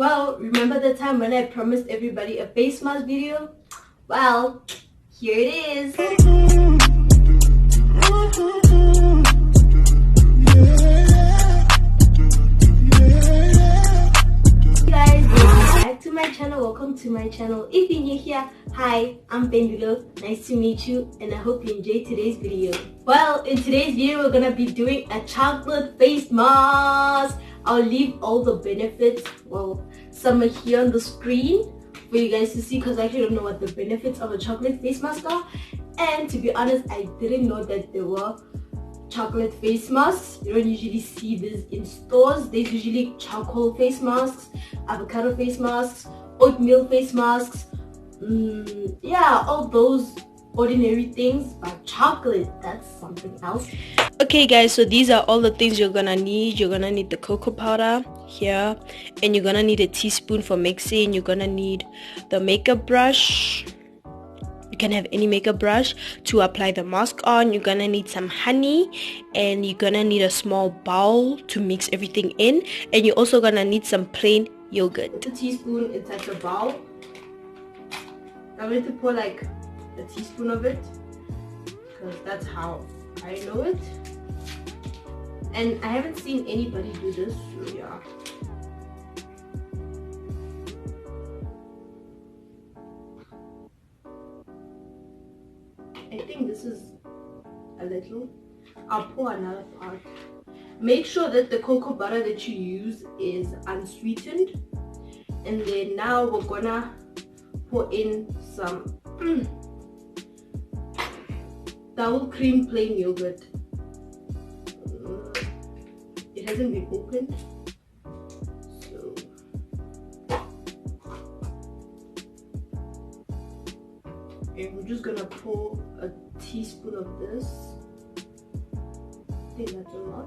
Well, remember the time when I promised everybody a face mask video? Well, here it is. Hey guys, welcome back to my channel. Welcome to my channel. If you're new here, hi, I'm Mpendulo. Nice to meet you, and I hope you enjoyed today's video. Well, in today's video, we're gonna be doing a chocolate face mask. I'll leave all the benefits, well, some are here on the screen for you guys to see, because I actually don't know what the benefits of a chocolate face mask are. And to be honest, I didn't know that there were chocolate face masks. You don't usually see this in stores. There's usually charcoal face masks, avocado face masks, oatmeal face masks, yeah, all those ordinary things, but chocolate, that's something else. Okay guys, so these are all the things you're gonna need. You're gonna need the cocoa powder here, and you're gonna need a teaspoon for mixing. You're gonna need the makeup brush. You can have any makeup brush to apply the mask on. You're gonna need some honey, and you're gonna need a small bowl to mix everything in, and you're also gonna need some plain yogurt. A teaspoon inside the bowl. I'm going to pour like a teaspoon of it, because that's how I know it, and I haven't seen anybody do this, so yeah. I think this is a little. I'll pour another part. Make sure that the cocoa butter that you use is unsweetened, and then now we're gonna pour in some double cream plain yogurt. It hasn't been opened, so and we're just gonna pour a teaspoon of this. I think that's a lot.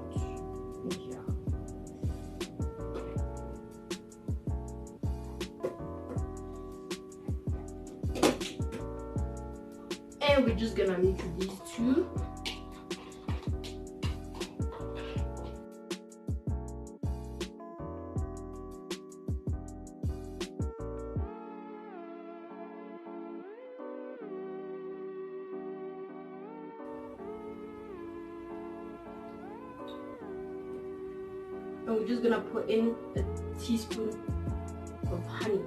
Yeah. And we're just gonna mix these two. And we're just gonna put in a teaspoon of honey.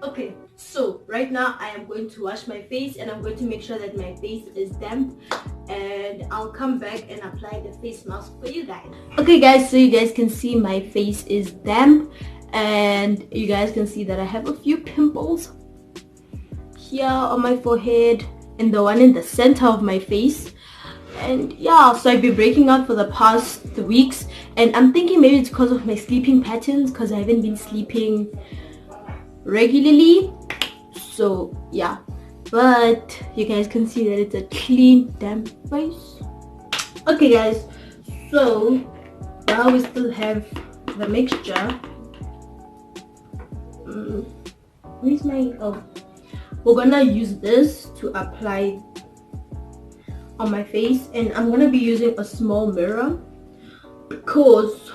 Okay, so right now I am going to wash my face, and I'm going to make sure that my face is damp, and I'll come back and apply the face mask for you guys. Okay guys, so you guys can see my face is damp, and you guys can see that I have a few pimples here on my forehead and the one in the center of my face. And yeah, so I've been breaking out for the past weeks, and I'm thinking maybe it's because of my sleeping patterns, because I haven't been sleeping regularly, so yeah. But you guys can see that it's a clean damp face. Okay guys, so now we still have the mixture. Where's my, oh, we're gonna use this to apply on my face, and I'm gonna be using a small mirror because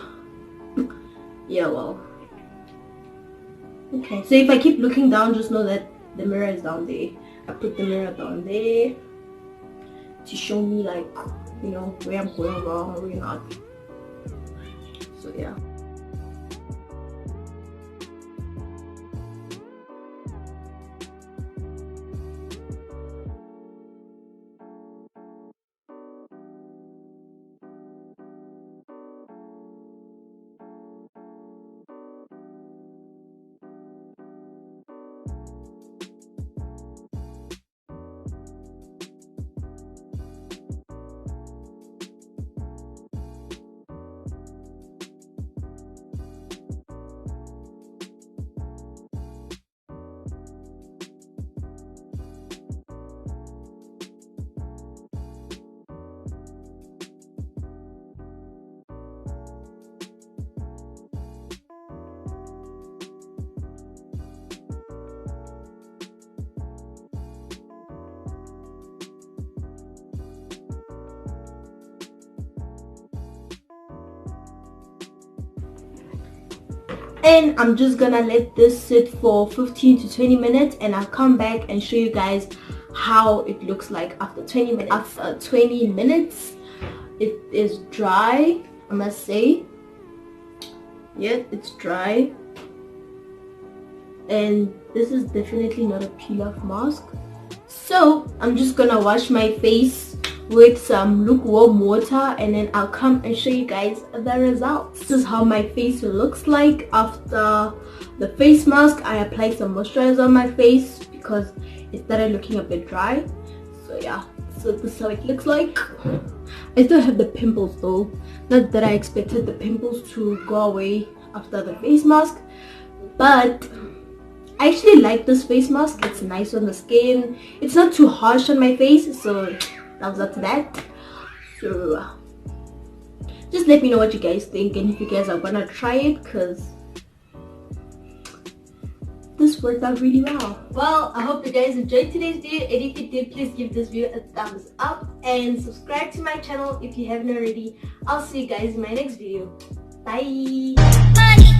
yeah, well, okay, so if I keep looking down, just know that the mirror is down there. I put the mirror down there to show me, like, you know, where I'm going wrong or where not. So yeah. and I'm just gonna let this sit for 15 to 20 minutes, and I'll come back and show you guys how it looks like after 20 minutes. After 20 minutes, it is dry, I must say. Yeah, it's dry, and this is definitely not a peel-off mask. So I'm just gonna wash my face with some lukewarm water, and then I'll come and show you guys the results. This is how my face looks like after the face mask. I applied some moisturizer on my face because it started looking a bit dry. So yeah, so this is how it looks like. I still have the pimples though. Not that I expected the pimples to go away after the face mask, but I actually like this face mask. It's nice on the skin. It's not too harsh on my face, so thumbs up to that. So just let me know what you guys think, and if you guys are gonna try it, because this worked out really well. Well, I hope you guys enjoyed today's video, and if you did, please give this video a thumbs up and subscribe to my channel if you haven't already. I'll see you guys in my next video. Bye.